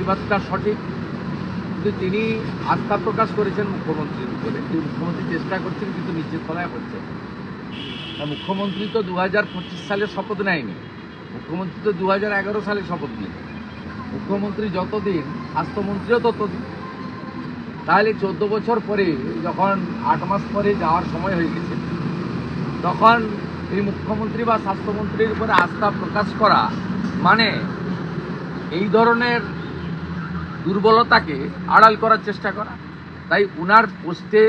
প্রতিবাদটা সঠিক, কিন্তু তিনি আস্থা প্রকাশ করেছেন মুখ্যমন্ত্রীর উপরে, যে মুখ্যমন্ত্রী চেষ্টা করছেন কিন্তু নিচের তলায় হচ্ছে। মুখ্যমন্ত্রী তো 2025 সালে শপথ নেয়নি, মুখ্যমন্ত্রী তো 2011 সালে শপথ নিয়েছে। মুখ্যমন্ত্রী যতদিন, স্বাস্থ্যমন্ত্রীও ততদিন। তাহলে 14 বছর পরে, যখন 8 মাস পরে যাওয়ার সময় হয়ে গেছে, তখন এই মুখ্যমন্ত্রী বা স্বাস্থ্যমন্ত্রীর উপরে আস্থা প্রকাশ করা মানে এই ধরনের দুর্বলতাকে আড়াল করার চেষ্টা করা। তাই উনার পোস্টে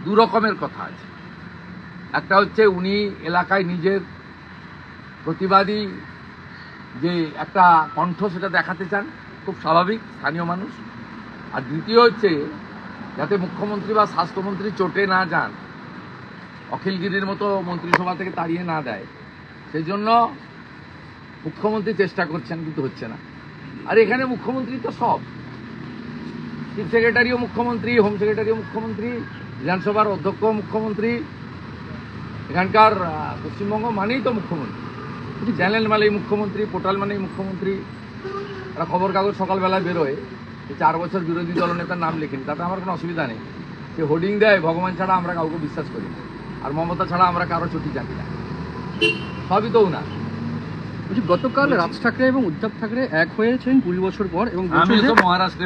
দু রকমের কথা আছে। একটা হচ্ছে উনি এলাকায় নিজের প্রতিবাদী যে একটা কণ্ঠ, সেটা দেখাতে চান, খুব স্বাভাবিক, স্থানীয় মানুষ। আর দ্বিতীয় হচ্ছে যাতে মুখ্যমন্ত্রী বা স্বাস্থ্যমন্ত্রী চটে না যান, অখিলগিরির মতো মন্ত্রিসভা থেকে তাড়িয়ে না দেয়, সেই জন্য মুখ্যমন্ত্রী চেষ্টা করছেন, কিন্তু হচ্ছে না। আর এখানে মুখ্যমন্ত্রী তো সব, চিফ সেক্রেটারিও মুখ্যমন্ত্রী, হোম সেক্রেটারিও মুখ্যমন্ত্রী, বিধানসভার অধ্যক্ষ মুখ্যমন্ত্রী, এখানকার পশ্চিমবঙ্গ মানেই তো মুখ্যমন্ত্রী। চ্যানেল মানেই মুখ্যমন্ত্রী, পোর্টাল মানেই মুখ্যমন্ত্রী। একটা খবর কাগজ সকালবেলায় বেরোয়, 4 বছর বিরোধী দলনেতার নাম লেখেন, তাতে আমার কোনো অসুবিধা নেই। সে হোর্ডিং দেয়, ভগবান ছাড়া আমরা কাউকে বিশ্বাস করি না, আর মমতা ছাড়া আমরা কারো ছুটি জানি না, সবই তো উনার। গতকাল রাজ ঠাকরে এবং উদ্ধব ঠাকরে এক হয়েছেন 20 বছর পর, এবং আমি তো মহারাষ্ট্রে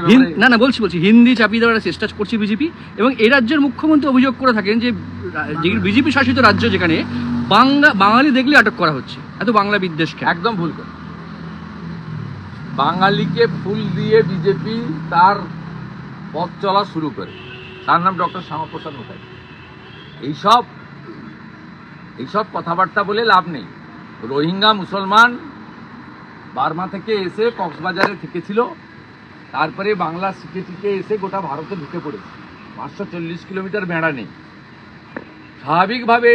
বলছি হিন্দি চাপিয়ে দেওয়ার চেষ্টা করছে বিজেপি। এবং এই রাজ্যের মুখ্যমন্ত্রী অভিযোগ করে থাকেন যে বিজেপি শাসিত রাজ্য, যেখানে বাঙালি দেখলে আটক করা হচ্ছে, এত বাংলা বিদ্বেষ। একদম ভুল করে। বাঙালিকে ফুল দিয়ে বিজেপি তার পথ চলা শুরু করে। তার নাম ডক্টর শ্যামাপ্রসাদ মুখার্জি। এইসব কথাবার্তা বলে লাভ নেই। রোহিঙ্গা মুসলমান বার্মা থেকে এসে কক্সবাজারে থেকেছিল, তারপরে বাংলা শিখে টিকে এসে গোটা ভারতে ঢুকে পড়েছে। 540 কিলোমিটার বেড়া নেই। স্বাভাবিকভাবে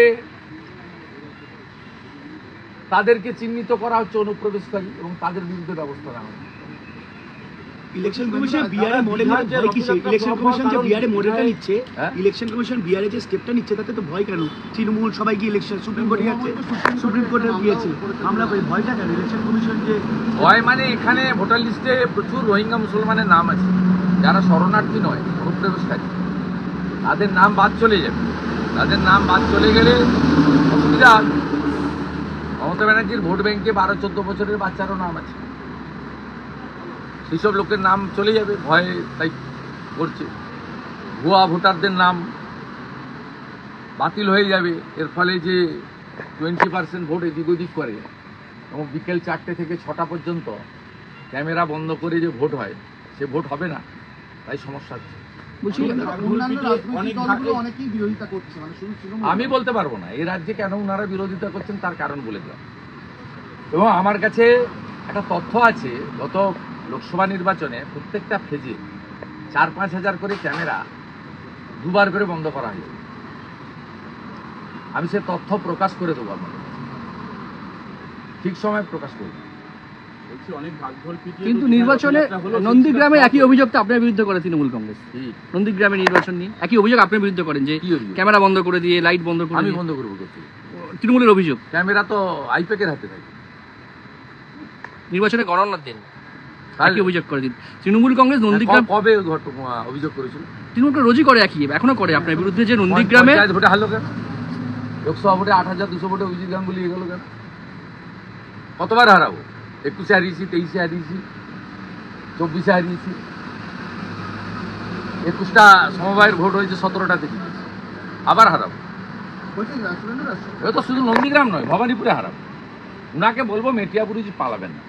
তাদেরকে চিহ্নিত করা হচ্ছে অনুপ্রবেশকারী, এবং তাদের বিরুদ্ধে ব্যবস্থা নেওয়া হচ্ছে। ইলেকশন কমিশন বিহারে মডেলের ভয় কিসে? ইলেকশন কমিশন যে বিহারে মডেলটা নিচ্ছে, ইলেকশন কমিশন বিহারে যে স্টেপটা নিচ্ছে, তাতে তো ভয় কেন? তৃণমূল সবাই গিয়ে ইলেকশন সুপ্রিম কোর্টে যাচ্ছে, সুপ্রিম কোর্টে গিয়েছে, আমরা ভয়টা কেন? ইলেকশন কমিশন যে ভয় মানে, এখানে ভোটার লিস্টে প্রচুর রোহিঙ্গা মুসলমানের নাম আছে, যারা শরণার্থী নয়, অনুপ্রবেশকারী। তাদের নাম বাদ চলে যাবে। তাদের নাম বাদ চলে গেলে অসুবিধা হবে। মমতা ব্যানার্জির ভোট ব্যাংকে 12-14 বছরের বাচ্চারও নাম আছে, সেসব লোকের নাম চলে যাবে, ভয়ে তাই করছে। ভুয়া ভোটারদের নাম বাতিল হয়ে যাবে। এর ফলে যে 20% ভোট এদিক ওদিক করে, এবং বিকেল 4টে থেকে 6টা পর্যন্ত ক্যামেরা বন্ধ করে যে ভোট হয়, সে ভোট হবে না, তাই সমস্যা হচ্ছে। আমি বলতে পারবো না এই রাজ্যে কেন ওনারা বিরোধিতা করছেন, তার কারণ বলে দিলাম। এবং আমার কাছে একটা তথ্য আছে, গত লোকসভা নির্বাচনে প্রত্যেকটা ফেজে 4-5 হাজার করে ক্যামেরা 2বার করে বন্ধ করা হয়েছে। আমি সে তথ্য প্রকাশ করে দেবো, আপনাদের ঠিক সময় প্রকাশ করব। কিন্তু নির্বাচনে নন্দীগ্রামে একই অভিযোগ তো আপনার বিরুদ্ধে করে তৃণমূল কংগ্রেস। নন্দীগ্রামে নির্বাচন নিয়ে একই অভিযোগ আপনার বিরুদ্ধে করেন, যে ক্যামেরা বন্ধ করে দিয়ে, লাইট বন্ধ করে। আমি বন্ধ করবো? তৃণমূলের অভিযোগ, ক্যামেরা তো আইপ্যাকের হাতে থাকে। নির্বাচনে গণনার দিন একই অভিযোগ করে দিন তৃণমূল কংগ্রেস। নন্দীগ্রাম কবে অভিযোগ করেছিল? তৃণমূল রোজই করে, একই এখনো করে আপনার বিরুদ্ধে, যে নন্দীগ্রামে ভোটে হারলো কেন? লোকসভা ভোটে 8,200 ভোটে অভিজিৎ গাঙ্গুলি গেল কেন? কতবার হারাবো? 21-এ হারিয়েছি, 23-এ হারিয়েছি, 24-এ হারিয়েছি। 21টা সমবায়ের ভোট হয়েছে, 17টাতে জিতেছি। আবার হারাবো। এটা তো শুধু নন্দীগ্রাম নয়, ভবানীপুরে হারাবো। উনাকে বলবো মেটিয়াপুরি পালাবেন না।